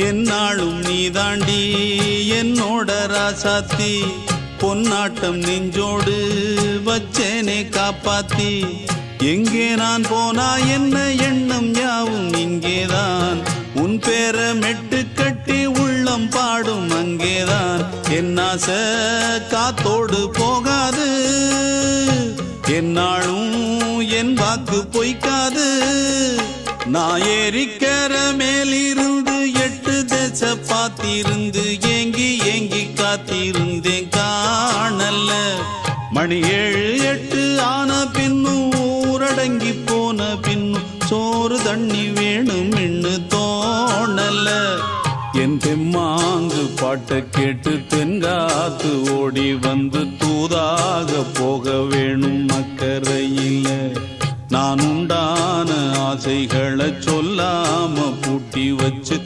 என்னாலும் நீ தாண்டி என்னோட ராசாத்தி பொன்னாட்டம் நெஞ்சோடு வச்சேனே காப்பாத்தி எங்கே நான் போனா என்ன எண்ணம் யாவும் இங்கேதான் உன் பேர மெட்டு கட்டி உள்ளம் பாடும் அங்கேதான் என் ஆசை காத்தோடு போகாது என்னாலும் என் வாக்கு பொய்க்காது நான் ஏறிக்கிற மேலிருந்து 8 தேச பார்த்திருந்து ஏங்கி ஏங்கி காத்திருந்தேன் காணல்ல மணி 7 8 ஆன பின்னும் ஊரடங்கி போன பின்னும் சோறு தண்ணி வேணும் என்று தோணல என் தெம்மாங்கு பாட்டை கேட்டு தென்காத்து ஓடி வந்து தூதாக போக வேணும் அக்கறையில் நான் உண்டான ஆசைகளை சொல்லாம பூட்டி வச்சு